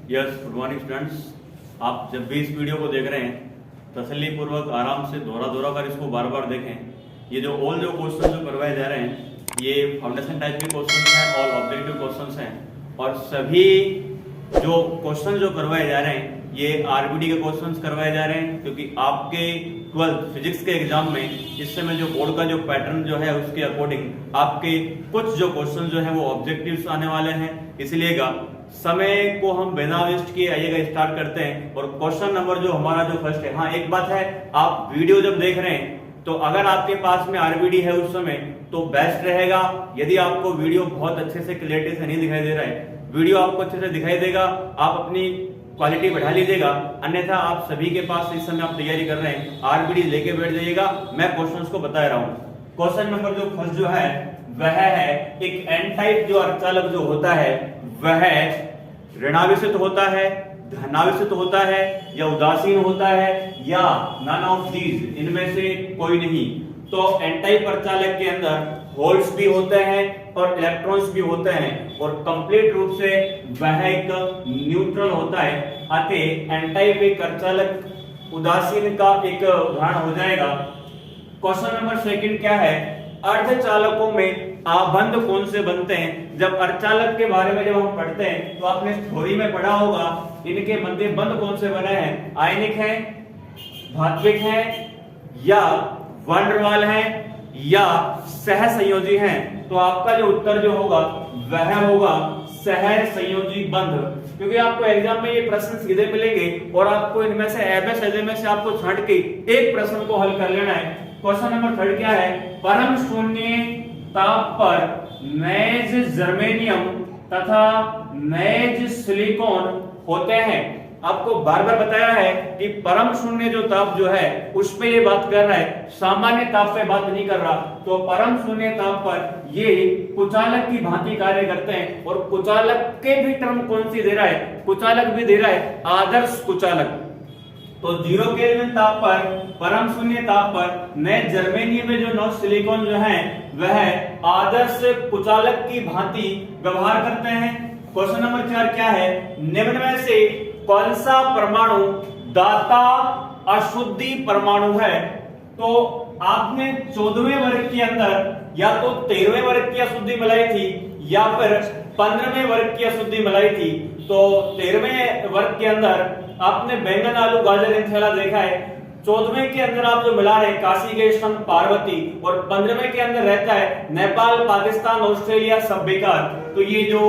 Yes, good morning students. आप जब भी इस वीडियो को देख रहे हैं तसल्ली पूर्वक आराम से दोहरा कर इसको बार बार देखें। ये जो क्वेश्चन जो करवाए जा रहे हैं ये फाउंडेशन टाइप के क्वेश्चन हैं और ऑब्जेक्टिव क्वेश्चन हैं, और सभी जो क्वेश्चन जो करवाए जा रहे हैं ये आरबीडी के क्वेश्चंस करवाए जा रहे हैं, क्योंकि आपके 12th फिजिक्स के एग्जाम में इस समय जो बोर्ड का जो पैटर्न जो है उसके अकॉर्डिंग आपके कुछ जो क्वेश्चन जो है वो ऑब्जेक्टिव्स आने वाले हैं। इसलिए समय को हम बिना वेस्ट किए आइएगा स्टार्ट करते हैं। और क्वेश्चन नंबर जो हमारा जो फर्स्ट है, हाँ एक बात है, आप वीडियो जब देख रहे हैं तो अगर आपके पास में आरबीडी है उस समय तो बेस्ट रहेगा। यदि आपको वीडियो बहुत अच्छे से क्लियरिटी से नहीं दिखाई दे रहा है, वीडियो आपको अच्छे से दिखाई देगा, आप अपनी क्वालिटी बढ़ा लीजिएगा। अन्यथा आप सभी के पास इस समय आप तैयारी कर रहे हैं, आरबीडी लेके बैठ जाइएगा। मैं क्वेश्चंस को बता रहा हूं। क्वेश्चन नंबर जो फर्स्ट जो है वह है एक एन टाइप जो अर्धचालक जो होता है वह ऋणावेशित होता है, धनावेशित होता है या उदासीन होता है या नन ऑफ दीज, इनमें से कोई नहीं। तो एन टाइप अर्धचालक के अंदर होल्स भी होते हैं और इलेक्ट्रॉन्स भी होते हैं और कंप्लीट रूप से वह एक न्यूट्रल होता है। अतः एन टाइप एक अर्धचालक उदासीन का एक उदाहरण हो जाएगा। क्वेश्चन नंबर सेकंड क्या है, अर्धचालकों में आबंध कौन से बनते हैं। जब अर्धचालक के बारे में जब हम पढ़ते हैं तो आपने थ्योरी में पढ़ा होगा इनके मध्य बंध कौन से बने हैं, आयनिक है, धात्विक है या वंडरवाल है या सहसंयोजी हैं। तो आपका जो उत्तर जो होगा वह होगा सहसंयोजी बंध, क्योंकि आपको एग्जाम में ये प्रश्न सीधे मिलेंगे और आपको इनमें से एबे में से आपको छांट के एक प्रश्न को हल कर लेना है। क्वेश्चन नंबर थर्ड क्या है, परम शून्य ताप पर मैज जर्मेनियम तथा मैज सिलिकॉन होते हैं। आपको बार बार बताया है कि परम शून्य जो ताप जो है उस पे ये बात कर रहा है, सामान्य ताप पे बात नहीं कर रहा। तो परम शून्य ताप पर ये कुचालक की भांति कार्य करते हैं। और कुचालक के भी टर्म कौन सी दे रहा है, कुचालक भी दे रहा है, आदर्श कुचालक। तो 0 केल्विन ताप पर, परम शून्य ताप पर नए जर्मेनियम में जो नौ सिलिकॉन जो है वह आदर्श कुचालक की भांति व्यवहार करते हैं। क्वेश्चन नंबर 4 क्या है, निम्न में से कौन सा परमाणु दाता अशुद्धि परमाणु है। तो आपने 14वें वर्ग के अंदर या तो 13वें वर्ग की अशुद्धि मिलाई थी या फिर 15वें वर्ग की अशुद्धि मिलाई थी। तो 13वें वर्ग के अंदर आपने बैंगन आलू गाजर इनशाला देखा है। 14वें के अंदर आप जो मिला रहे काशी के संग पार्वती, और 15वें के अंदर रहता है नेपाल, पाकिस्तान, ऑस्ट्रेलिया, सब बेकार। तो ये जो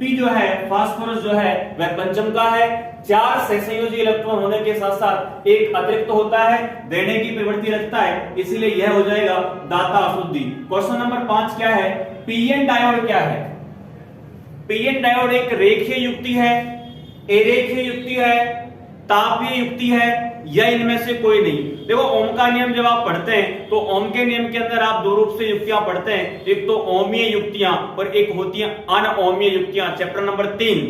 पी जो है फास्फोरस जो है वह पंचम का है। 4 सहसंयोजी इलेक्ट्रॉन होने के साथ साथ एक अतिरिक्त होता है, देने की प्रवृत्ति रखता है, इसीलिए यह हो जाएगा दाता अशुद्धि। क्वेश्चन नंबर 5 क्या है, पीएन डायोड क्या है। पीएन डायोड एक रेखीय युक्ति है, अरेखीय युक्ति है, तापीय युक्ति है या इनमें से कोई नहीं। देखो ओम का नियम जब आप पढ़ते हैं तो ओम के नियम के अंदर आप दो रूप से युक्तियां पढ़ते हैं, एक तो ओमीय युक्तियां और एक होती हैं अनओमीय युक्तियां। चैप्टर नंबर 3,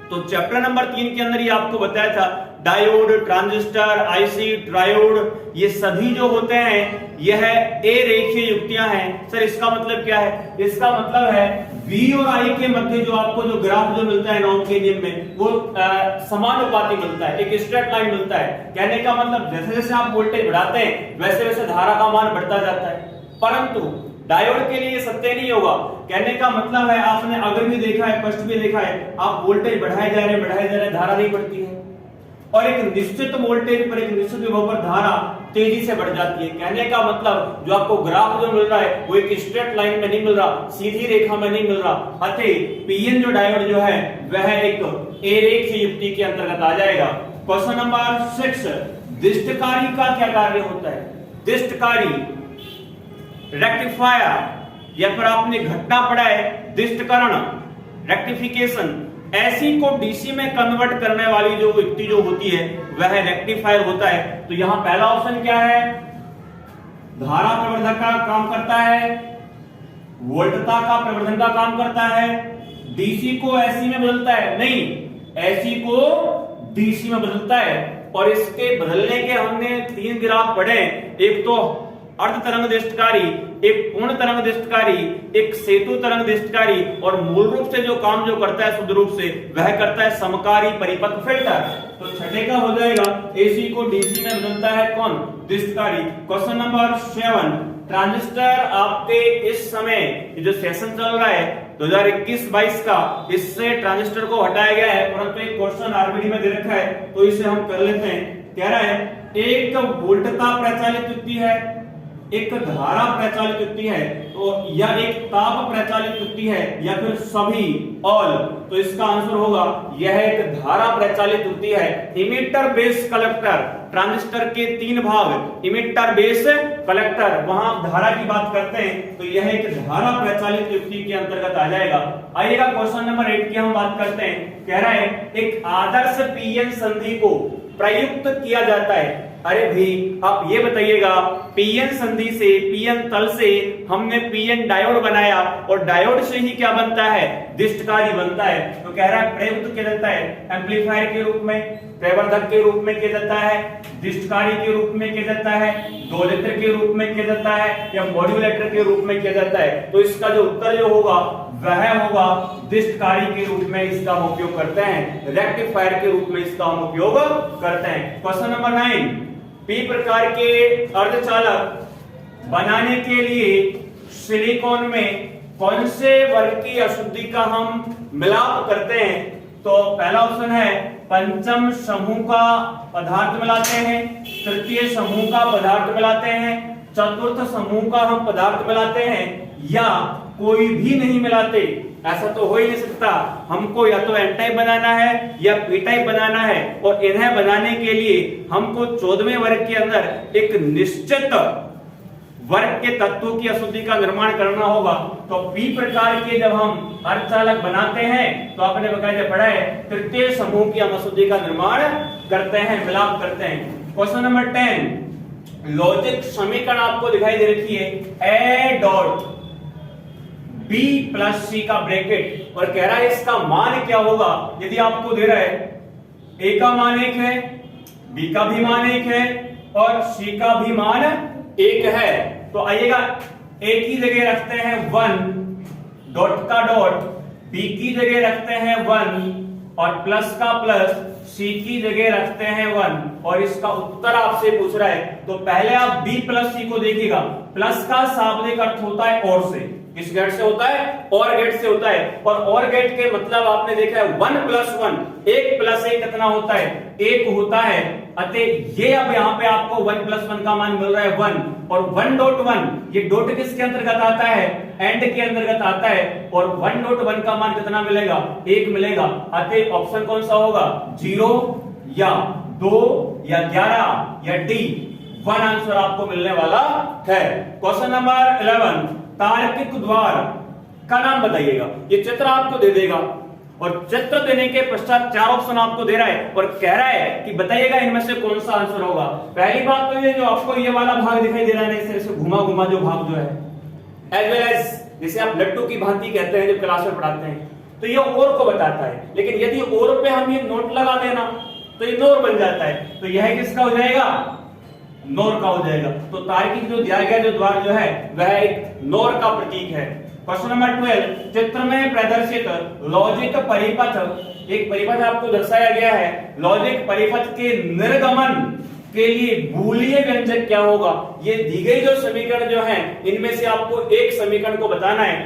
तो चैप्टर नंबर 3 के अंदर ये आपको बताया था डायोड, ट्रांजिस्टर, आईसी, ट्रायोड, ये सभी जो होते हैं यह अरेखीय युक्तियां हैं। सर इसका मतलब क्या है, इसका मतलब है V और I के मध्य जो आपको जो ग्राफ जो मिलता है ओम के नियम में वो समानुपाती मिलता है, एक स्ट्रेट लाइन मिलता है। कहने का मतलब जैसे जैसे आप वोल्टेज बढ़ाते हैं वैसे वैसे धारा का मान बढ़ता जाता है। परंतु डायोड के लिए ये सत्य नहीं होगा। कहने का मतलब है आपने अगर भी देखा है, फर्स्ट भी देखा है, आप वोल्टेज बढ़ाए जा रहे धारा नहीं बढ़ती है, और एक निश्चित वोल्टेज पर एक निश्चित विभव पर धारा तेजी से बढ़ जाती है। कहने का मतलब जो आपको ग्राफ जो मिल रहा है वो एक स्ट्रेट लाइन में नहीं मिल रहा, सीधी रेखा में नहीं मिल रहा। अतः पीएन जो डायोड जो है वह एक अरेखीय युक्ति के अंतर्गत आ जाएगा। क्वेश्चन नंबर 6, दिष्टकारी का क्या कार्य होता है। दिष्टकारी रेक्टिफायर या फिर आपने घटना पढ़ा है दिष्टकरण, रेक्टिफिकेशन, एसी को डीसी में कन्वर्ट करने वाली जो युक्ति जो होती है वह रेक्टिफायर होता है। तो यहां पहला ऑप्शन क्या है, धारा प्रवर्धक का काम करता है, वोल्टता का प्रवर्धन का काम करता है, डीसी को एसी में बदलता है, नहीं एसी को डीसी में बदलता है। और इसके बदलने के हमने 3 ग्राफ पढ़े, एक तो अर्ध तरंग दिष्टकारी, एक पूर्ण तरंग दिष्टकारी, एक सेतु तरंग दिष्टकारी, और मूल रूप से जो काम जो करता है शुद्ध रूप से वह करता है समकारी परिपथ फिल्टर। तो छठे का हो जाएगा एसी को डीसी में बदलता है कौन? दिष्टकारी। क्वेश्चन नंबर 7, ट्रांजिस्टर आपके इस समय जो सेशन चल रहा है 2021-22 का, इससे ट्रांजिस्टर को हटाया गया है, परंतु एक क्वेश्चन आरबीडी में दे रखा है तो इसे हम कर लेते हैं। कह रहा है एक वोल्टता प्रचालित युक्ति है, एक धारा प्रचालित युक्ति है, तो या एक ताप प्रचालित युक्ति है, या फिर सभी ऑल। तो इसका आंसर होगा यह एक धारा प्रचालित युक्ति है। इमिटर बेस कलेक्टर, ट्रांजिस्टर के 3 भाग, इमिटर बेस कलेक्टर, वहां धारा की बात करते हैं तो यह एक धारा प्रचालित युक्ति के अंतर्गत आ जाएगा। आइएगा क्वेश्चन नंबर 8 की हम बात करते हैं। कह रहा है एक आदर्श पीएन संधि को प्रयुक्त किया जाता है। अरे भी आप ये बताइएगा, पीएन संधि से, पीएन तल से हमने पीएन डायोड बनाया और डायोड से ही क्या बनता है? दिष्टकारी बनता है। तो कह रहा है प्रयुक्त किया जाता है एम्पलीफायर के रूप में, प्रवर्धक के रूप में किया जाता है, दिष्टकारी के रूप में किया जाता है, दोलित्र के रूप में किया जाता है, या मॉड्यूलेटर के रूप में किया जाता है। तो इसका जो उत्तर जो होगा वह होगा दिष्टकारी के रूप में इसका हम उपयोग करते हैं, रेक्टिफायर के रूप में इसका हम उपयोग करते हैं। क्वेश्चन नंबर 9, पी प्रकार के अर्धचालक बनाने के लिए सिलिकॉन में कौन से वर्ग की अशुद्धि का हम मिलाप करते हैं? तो पहला ऑप्शन है पंचम समूह का पदार्थ मिलाते हैं, तृतीय समूह का पदार्थ मिलाते हैं, चतुर्थ समूह का हम पदार्थ मिलाते हैं, या कोई भी नहीं मिलाते। ऐसा तो हो ही नहीं सकता, हमको या तो एन टाइप बनाना है या पी टाइप बनाना है, और इन्हें बनाने के लिए हमको 14वें वर्ग के अंदर एक निश्चित वर्ग के तत्वों की अशुद्धि का निर्माण करना होगा। तो पी प्रकार के जब हम अर्धचालक बनाते हैं तो आपने बकायदा पढ़ा है तृतीय समूह की हम अशुद्धि का निर्माण करते हैं, मिलाप करते हैं। क्वेश्चन नंबर 10, लॉजिक समीकरण आपको दिखाई दे रखी है, ए डॉट बी प्लस सी का ब्रैकेट, और कह रहा है इसका मान क्या होगा। यदि आपको दे रहा है ए का मान 1 है, बी का भी मान 1 है, और सी का भी मान 1 है, तो आइएगा ए की जगह रखते हैं 1, डॉट का डॉट, बी की जगह रखते हैं 1, और प्लस का प्लस, सी की जगह रखते हैं 1, और इसका उत्तर आपसे पूछ रहा है। तो पहले आप बी प्लस सी को देखिएगा। प्लस का शाब्दिक अर्थ होता है और से, किस गेट से होता है? और गेट से होता है, और गेट के मतलब आपने देखा है 1 + 1, 1 + 1 कितना होता है? 1 होता है। अतः ये अब यहाँ पे आपको 1 + 1 का मान मिल रहा है 1, और 1.1 ये डॉट किसके अंतर्गत आता है? एंड के अंतर्गत आता है, और 1.1 का मान कितना मिलेगा? 1 मिलेगा। अतः ऑप्शन कौन सा होगा? 0 या 2 या 11 या डी, 1 आंसर आपको मिलने वाला है। क्वेश्चन नंबर 11, तार्किक द्वार का नाम बताइएगा। ये चित्र आपको दे देगा, और चित्र देने के पश्चात 4 ऑप्शन आपको दे रहा है और कह रहा है कि बताइएगा इनमें से कौन सा आंसर होगा। पहली बात तो ये जो आपको ये वाला भाग दिखाई दे रहा है, इस तरह से घुमा घुमा जो भाग जो है, एज वेल एज जिसे आप लट्टू की भांति कहते हैं जो क्लास में पढ़ाते हैं, तो ये और को बताता है। लेकिन यदि और पे हम ये नोट लगा देना तो ये नोर बन जाता है, तो यह किसका हो जाएगा? नोर का हो जाएगा। तो तार्किक जो दिया गया जो द्वार जो है वह एक नोर का प्रतीक है। क्वेश्चन नंबर 12, चित्र में प्रदर्शित लॉजिक परिपथ, एक परिपथ आपको दर्शाया गया है। लॉजिक परिपथ के निर्गमन के लिए बूलियन व्यंजक क्या होगा? ये दी गई जो समीकरण जो है इनमें से आपको एक समीकरण को बताना है।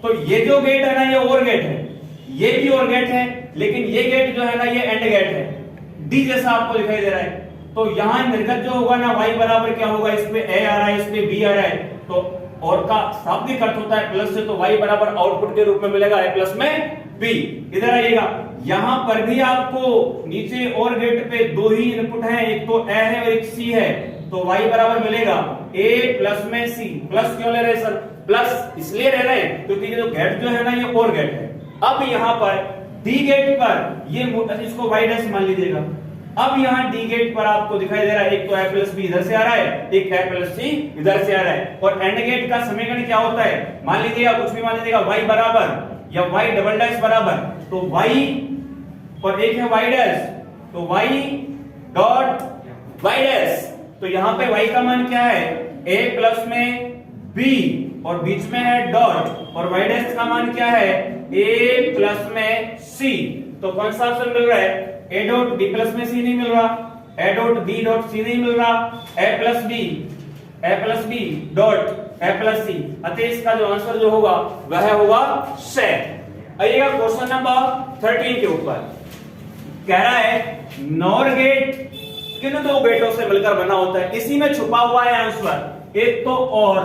तो ये जो गेट है ना, ये और गेट है, ये भी और गेट है, लेकिन ये गेट जो है ना ये एंड गेट है, डी जैसा आपको दिखाई दे रहा है। तो यहां निर्गत जो होगा ना y बराबर क्या होगा? इस पे a आ रहा है, इस पे b आ रहा है, तो और का शाब्दिक अर्थ होता है प्लस से, तो y बराबर आउटपुट के रूप में मिलेगा a प्लस में b। इधर आइएगा, यहां पर भी आपको नीचे और गेट पे 2 ही इनपुट हैं, एक तो a है और एक c है, तो y बराबर मिलेगा a प्लस में c। प्लस क्यों ले रहे सर? प्लस इसलिए ले रहे हैं क्योंकि ये जो गेट जो है ना ये और गेट है। अब यहां पर डी गेट पर ये इसको y डैश मान लीजिएगा। अब यहाँ डी गेट पर आपको दिखाई दे रहा है एक तो a प्लस बी इधर से आ रहा है, एक a प्लस सी इधर से आ रहा है, और एंड गेट का समीकरण क्या होता है? मान लीजिएगा, कुछ भी मान लीजिएगा, y बराबर या y डबल डैश बराबर, तो y और एक है y डैश, तो y डॉट y डैश। तो यहाँ पे y का मान क्या है? a प्लस में b और बीच में है डॉट और y डैश का मान क्या है a प्लस में c। तो कौन सा ऑप्शन मिल रहा है a डॉट b प्लस में c नहीं मिल रहा, a dot b dot c नहीं मिल रहा, a plus b dot a plus c। अतः इसका जो आंसर जो होगा वह होगा से। आइएगा क्वेश्चन नंबर 13 के ऊपर। कह रहा है नॉर गेट किन दो गेटों से मिलकर बना होता है, इसी में छुपा हुआ है आंसर। एक तो और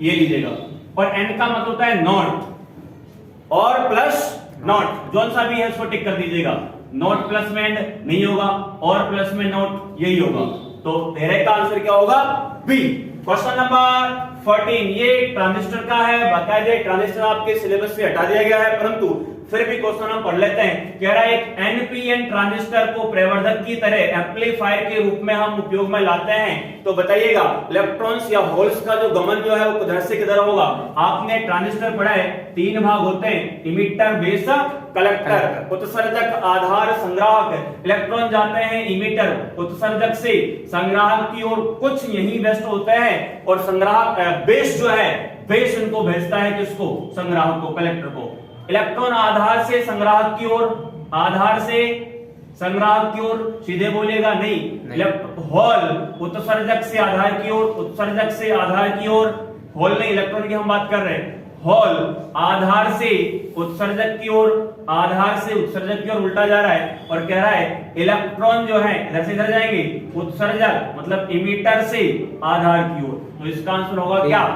ये लीजिएगा और एंड का मतलब होता है नॉट और प्लस नॉट, जो सा भी है उसको टिक कर दीजिएगा। नॉट प्लस में एंड नहीं होगा और प्लस में नॉट यही होगा। तो तेरे का आंसर क्या होगा बी। क्वेश्चन नंबर 14 ये ट्रांजिस्टर का है, बाकायदे ट्रांजिस्टर आपके सिलेबस से हटा दिया गया है, परंतु फिर भी क्वेश्चन हम पढ़ लेते हैं। कह रहा है एक एनपीएन ट्रांजिस्टर को प्रवर्धक की तरह एम्पलीफायर के रूप में हम उपयोग में लाते हैं, तो बताइएगा इलेक्ट्रॉन्स या होल्स का जो गमन जो है वो किधर से किधर होगा। आपने ट्रांजिस्टर पढ़ा है, 3 भाग होते हैं, इमिटर बेस कलेक्टर, उत्सर्जक आधार संग्राहक। इलेक्ट्रॉन जाते हैं इमिटर उत्सर्जक से संग्राहक की ओर, कुछ यही वेस्ट होते हैं और संग्राहक बेस जो है बेस इनको भेजता है किसको, संग्राहक को, कलेक्टर को। इलेक्ट्रॉन आधार से संग्राहक की ओर, आधार से संग्राहक की ओर, सीधे बोलेगा नहीं। होल उत्सर्जक से आधार की ओर, उत्सर्जक से आधार की ओर, होल नहीं इलेक्ट्रॉन की हम बात कर रहे हैं। होल आधार से उत्सर्जक की ओर, आधार से उत्सर्जक की ओर उल्टा जा रहा है और कह रहा है इलेक्ट्रॉन जो है इधर से इधर जाएंगे, उत्सर्जक मतलब इमिटर से आधार की ओर। तो इसका आंसर होगा क्या,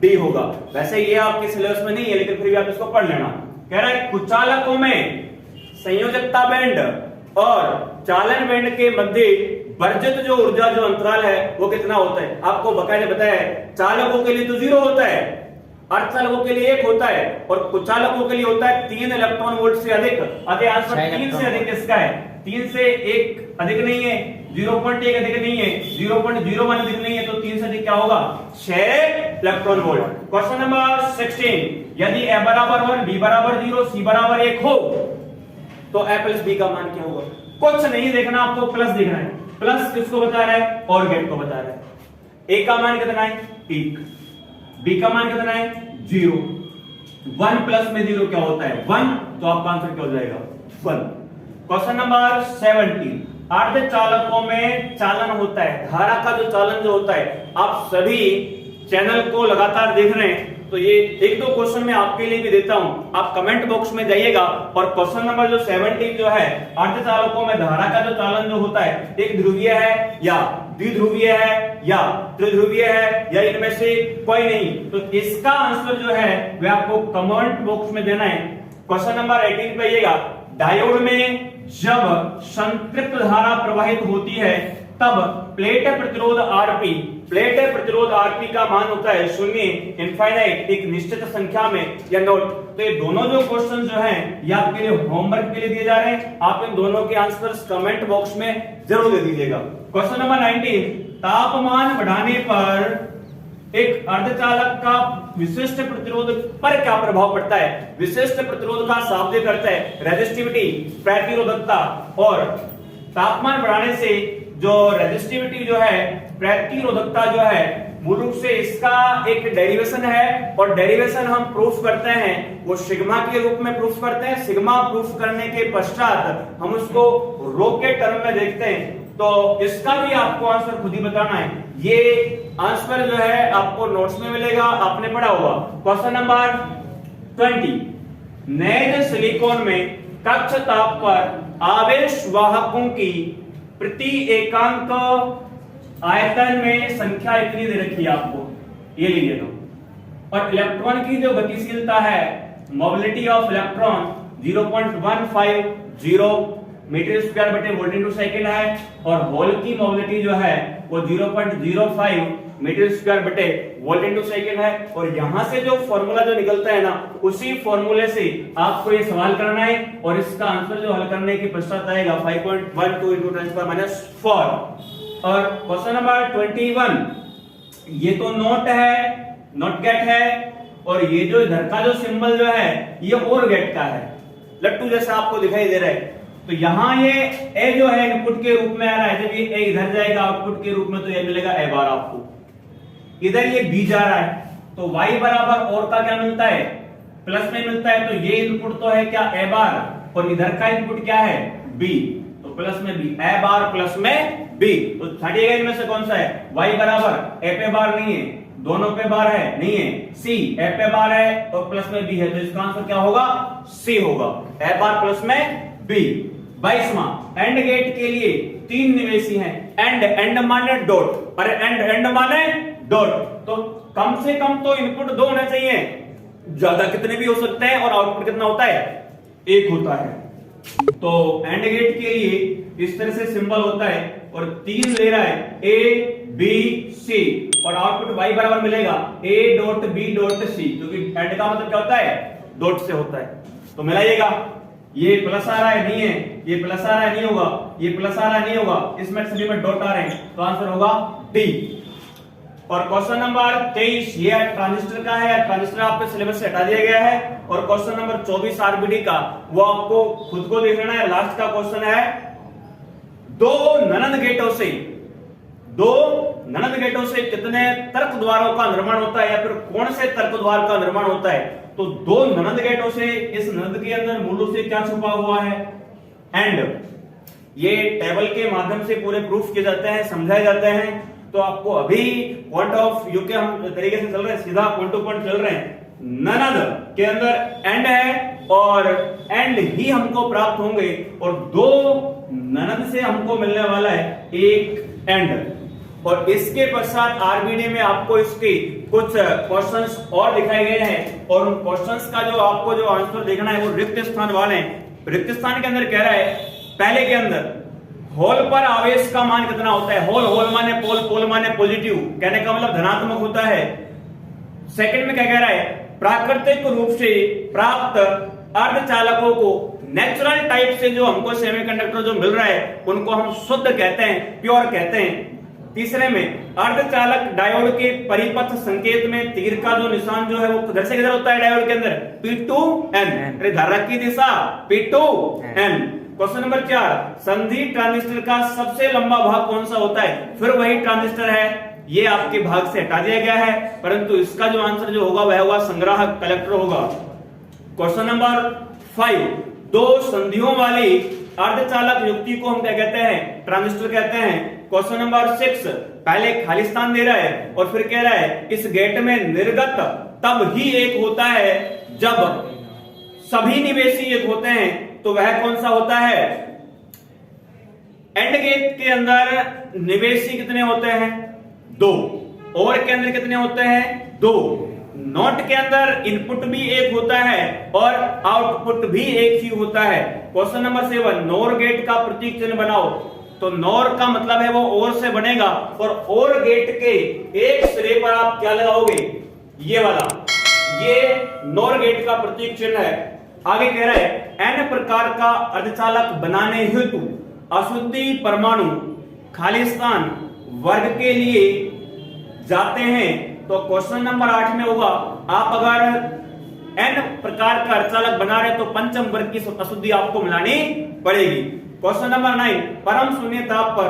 डी होगा। वैसे ये आपके सिलेबस में नहीं है लेकिन फिर भी आप इसको पढ़ लेना। कह रहा है कुचालकों में संयोजकता बैंड और चालन बैंड के मध्य वर्जित जो ऊर्जा जो अंतराल है वो कितना होता है। आपको बकायदे बताया है, चालकों के लिए तो 0 होता है, अर्धचालकों के लिए 1 होता है और कुचालकों के लिए होता है 3 इलेक्ट्रॉन वोल्ट से अधिक। आंसर 3 से अधिक किसका है, 3 से 1 अधिक नहीं है, 0.1 अधिक नहीं है, 0.01 अधिक नहीं है, तो 3 से अधिक क्या होगा 6 इलेक्ट्रॉन वोल्ट। क्वेश्चन नंबर 16 यदि a बराबर 1 b बराबर 0 c बराबर 1 हो तो a प्लस b का मान क्या होगा। कुछ नहीं देखना, आपको प्लस देखना है। प्लस किसको बता रहा है, और गेट को बता रहा है। a का मान कितना है 1, b का मान कितना है 0, 1 प्लस में 0 क्या होता है 1, तो आपका आंसर क्या हो जाएगा 1। क्वेश्चन नंबर 17 अर्धचालकों में चालन होता है, धारा का जो चालन जो होता है। आप सभी चैनल को लगातार देख रहे हैं तो ये 1-2 क्वेश्चन मैं आपके लिए भी देता हूं, आप कमेंट बॉक्स में जाइएगा। और क्वेश्चन नंबर जो 17 जो है अर्धचालकों में धारा का जो चालन जो होता है, एक ध्रुवीय है या द्विध्रुवीय है या त्रिध्रुवीय है या इनमें से कोई नहीं, तो इसका आंसर जो है वह आपको कमेंट बॉक्स में देना है। क्वेश्चन नंबर 18 पे आइएगा, डायोड में जब संतृप्त धारा प्रवाहित होती है तब प्लेट प्रतिरोध आरपी, प्लेट प्रतिरोध आरपी का मान होता है 0, इनफाइनाइट, एक निश्चित संख्या में या नोट। तो ये दोनों जो क्वेश्चन जो हैं ये आपके लिए होमवर्क के लिए दिए जा रहे हैं, आप इन दोनों के आंसर्स कमेंट बॉक्स में जरूर दे दीजिएगा। क्वेश्चन नंबर 19 तापमान बढ़ाने पर एक अर्धचालक का विशिष्ट प्रतिरोध पर क्या प्रभाव पड़ता है। विशिष्ट प्रतिरोध का शाब्दिक अर्थ है रेजिस्टिविटी, प्रतिरोधकता, और तापमान बढ़ाने से जो रेजिस्टिविटी जो है, प्रतिरोधकता जो है, मूल रूप से इसका एक डेरिवेशन है और डेरिवेशन हम प्रूफ करते हैं वो सिग्मा के रूप में प्रूफ करते हैं। सिग्मा प्रूफ करने के पश्चात हम उसको रो के टर्म में देखते हैं। तो इसका भी आपको आंसर खुद ही बताना है। ये आंसर जो है आपको नोट्स में मिलेगा, आपने पढ़ा होगा। क्वेश्चन नंबर 20 नैज सिलिकॉन में कक्ष ताप पर आवेश वाहकों की प्रति एकांक आयतन में संख्या इतनी दे रखी है आपको, ये लीजिएगा। और इलेक्ट्रॉन की जो गतिशीलता है, mobility of electron 0.150 metre square बटे वोल्ट इनटू सेकंड है, और होल की मोबिलिटी जो है वो 0.05 मीटर स्क्वायर बटे वोल्ट इनटू सेकंड है। और यहां से जो फॉर्मूला जो निकलता है ना, उसी फॉर्मूले से आपको ये सवाल करना है और इसका आंसर जो हल करने के पश्चात आएगा 5.12 इंटू 10⁻⁴। और क्वेश्चन नंबर 21 ये तो नोट है, नॉट गेट है, और ये जो इधर का जो सिंबल जो है ये और गेट का है, लट्टू जैसा आपको दिखाई दे रहा है। तो यहां ये ए जो है इनपुट के रूप में आ रहा है, जब ये ए इधर जाएगा आउटपुट के रूप में तो ये मिलेगा ए बार आपको। इधर ये b जा रहा है, तो y बराबर और का क्या मिलता है, प्लस में मिलता है। तो ये इनपुट तो है क्या, a बार, और इधर का इनपुट क्या है, b, तो प्लस में b, a बार प्लस में b। तो 38 इनमें से कौन सा है, y बराबर a पे बार नहीं है, दोनों पे बार है, नहीं है, c a पे बार है और प्लस में b है, तो इसका आंसर क्या होगा, c होगा, a बार प्लस में b। 22वां, एंड गेट के लिए 3 निवेशी हैं, एंड माने डॉट, अरे एंड माने डॉट, तो कम से कम तो इनपुट 2 होने चाहिए, ज्यादा कितने भी हो सकते हैं, और आउटपुट कितना होता है, 1 होता है। तो एंड गेट के लिए इस तरह से सिंबल होता है, और 3 ले रहा है a b c, और आउटपुट y बराबर मिलेगा a dot b dot c, क्योंकि एंड का मतलब क्या होता है, डॉट से होता है। तो मिलाइएगा, ये प्लस आ रहा है, नहीं है, ये प्लस आ रहा है, नहीं होगा, ये प्लस आ रहा है, नहीं होगा, इसमें सभी में डॉट आ रहे हैं, तो आंसर होगा डी। और क्वेश्चन नंबर 23 ये ट्रांजिस्टर का है, ट्रांजिस्टर आपके सिलेबस से हटा दिया गया है। और क्वेश्चन नंबर 24 आरबीडी का, वो आपको खुद को देखना है। लास्ट का क्वेश्चन है, दो ननद गेटों से कितने तर्क द्वारों का निर्माण होता है, या फिर कौन से तर्क द्वार का निर्माण होता है। तो 2 ननद गेटों से, इस ननद के अंदर मूलों से क्या छुपा हुआ है, एंड ये टेबल के माध्यम से पूरे प्रूफ किए जाते हैं, समझाए जाते हैं। तो आपको अभी पॉइंट ऑफ व्यू के हम तरीके से चल रहे हैं, सीधा पॉइंट टू पॉइंट चल रहे हैं। ननद के अंदर एंड है, और एंड ही हमको प्राप्त होंगे, और 2 ननद से हमको मिलने वाला है एक एंड। और इसके पश्चात आरबीडी में आपको इसके कुछ क्वेश्चंस और दिखाए गए हैं, और उन क्वेश्चंस का जो आपको जो आंसर देखना है वो रिक्त स्थान वाले हैं। रिक्त स्थान के अंदर कह रहा है, पहले के अंदर होल पर आवेश का मान कितना होता है, होल माने पोल, पोल माने पॉजिटिव, कहने का मतलब धनात्मक होता है। सेकंड में क्या कह रहा है, प्राकृतिक रूप से प्राप्त अर्धचालकों को, नेचुरल टाइप से जो हमको सेमीकंडक्टर जो मिल रहा है उनको हम शुद्ध कहते हैं, प्योर कहते हैं। तीसरे में अर्धचालक डायोड के परिपथ संकेत में तीर का जो निशान जो है वो किधर से किधर होता है, डायोड के अंदर P2N, धारक की दिशा P2N। क्वेश्चन नंबर 4, संधि ट्रांजिस्टर का सबसे लंबा भाग कौन सा होता है, फिर वही ट्रांजिस्टर है, ये आपके भाग से हटा दिया गया है, परंतु इसका जो आंसर जो होगा वह होगा संग्राहक, कलेक्टर होगा। क्वेश्चन नंबर 5, 2 संधियों वाली अर्धचालक युक्ति को हम क्या कहते हैं, ट्रांजिस्टर कहते हैं। क्वेश्चन नंबर 6, पहले खालिस्तान दे रहा है और फिर कह रहा है इस गेट में निर्गत तब ही एक होता है जब सभी निवेशी एक होते हैं, तो वह कौन सा होता है। एंड गेट के अंदर निवेशी कितने होते हैं, 2, और के अंदर कितने होते हैं, 2। नॉट के अंदर इनपुट भी एक होता है और आउटपुट भी एक ही होता है। क्वेश्चन नंबर 7, नोर गेट का प्रतीक चिन्ह बनाओ। तो नोर का मतलब है वो और से बनेगा, और गेट के एक सिरे पर आप क्या लगाओगे, ये वाला, ये नोर गेट का प्रतीक चिन्ह है। आगे कह रहा है, एन प्रकार का अर्धचालक बनाने हेतु अशुद्धि परमाणु खालिस्तान वर्ग के लिए जाते हैं। तो क्वेश्चन नंबर 8 में होगा, आप अगर एन प्रकार का अर्धचालक बना रहे तो पंचम वर्ग की अशुद्धि आपको मिलानी पड़ेगी। क्वेश्चन नंबर 9, परम शून्य ताप पर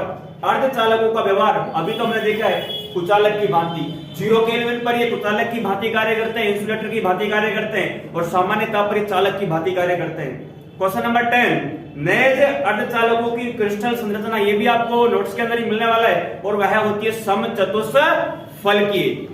अर्धचालकों का व्यवहार, अभी तो हमने देखा है कुचालक की भांति, 0 केल्विन पर ये कुचालक की भांति कार्य करते हैं, इंसुलेटर की भांति कार्य करते हैं, और सामान्य ताप पर ये चालक की भांति कार्य करते हैं। क्वेश्चन नंबर 10, नैज अर्धचालकों की क्रिस्टल संरचना, ये भी आपको नोट्स के अंदर ही मिलने वाला है, और वह होती है समचतुष्फलकीय।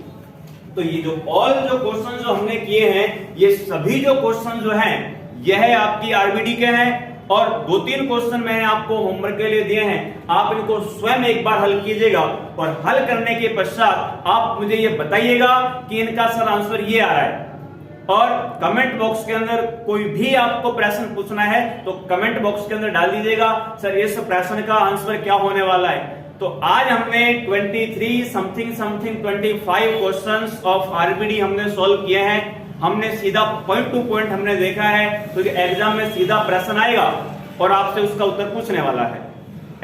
तो ये जो ऑल जो क्वेश्चन जो हमने किए हैं, ये सभी जो क्वेश्चन जो हैं यह आपकी आरबीडी के हैं, और 2-3 क्वेश्चन मैंने आपको होमवर्क के लिए दिए हैं, आप इनको स्वयं एक बार हल कीजिएगा, और हल करने के पश्चात आप मुझे ये बताइएगा कि इनका सर आंसर ये आ रहा है। और कमेंट बॉक्स के अंदर कोई भी आपको प्रश्न पूछना है तो कमेंट बॉक्स के अंदर डाल दीजिएगा, सर इस प्रश्न का आंसर क्या होने वाला है। तो आज हमने 23 समथिंग 25 क्वेश्चंस ऑफ आरबीडी हमने सॉल्व किए हैं। हमने सीधा पॉइंट टू पॉइंट हमने देखा है, तो एग्जाम में सीधा प्रश्न आएगा और आपसे उसका उत्तर पूछने वाला है।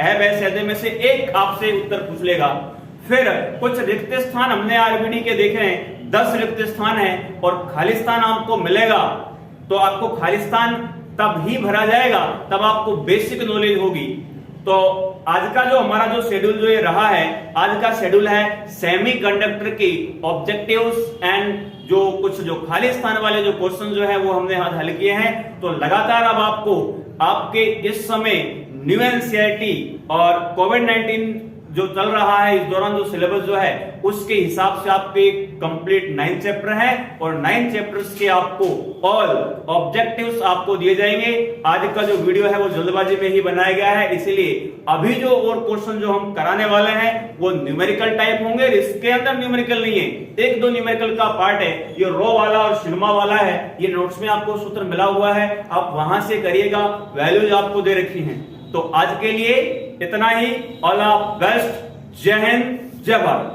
ऐसे में से एक आपसे उत्तर पूछ लेगा। फिर कुछ रिक्त स्थान हमने आरबीडी के देखे हैं, 10 रिक्त स्थान है, और खालिस्तान आपको मिलेगा। तो आपको खालिस्तान तब ही भरा जाएगा तब आपको बेसिक नॉलेज होगी। तो आज का जो हमारा जो शेड्यूल जो ये रहा है, आज का शेड्यूल है सेमीकंडक्टर की ऑब्जेक्टिव्स एंड जो कुछ जो खाली स्थान वाले जो क्वेश्चन जो है वो हमने आज हल किए हैं। तो लगातार अब आपको आपके इस समय न्यू एनसीईआरटी और कोविड-19 जो चल रहा है इस दौरान जो सिलेबस जो है उसके हिसाब से आपके कंप्लीट 9 चैप्टर है और 9 चैप्टर्स के आपको ऑल ऑब्जेक्टिव्स आपको दिए जाएंगे। आज का जो वीडियो है वो जल्दबाजी में ही बनाया गया है, इसीलिए अभी जो और क्वेश्चन जो हम कराने वाले हैं वो न्यूमेरिकल टाइप होंगे। इसके अंदर न्यूमेरिकल नहीं है, एक दो न्यूमेरिकल का पार्ट है, ये रो वाला और सिग्मा वाला है। ये नोट्स में आपको सूत्र मिला हुआ है, आप वहां से करिएगा, वैल्यूज आपको दे रखी हैं। तो आज के लिए इतना ही। All of best. जय हिंद, जय भारत।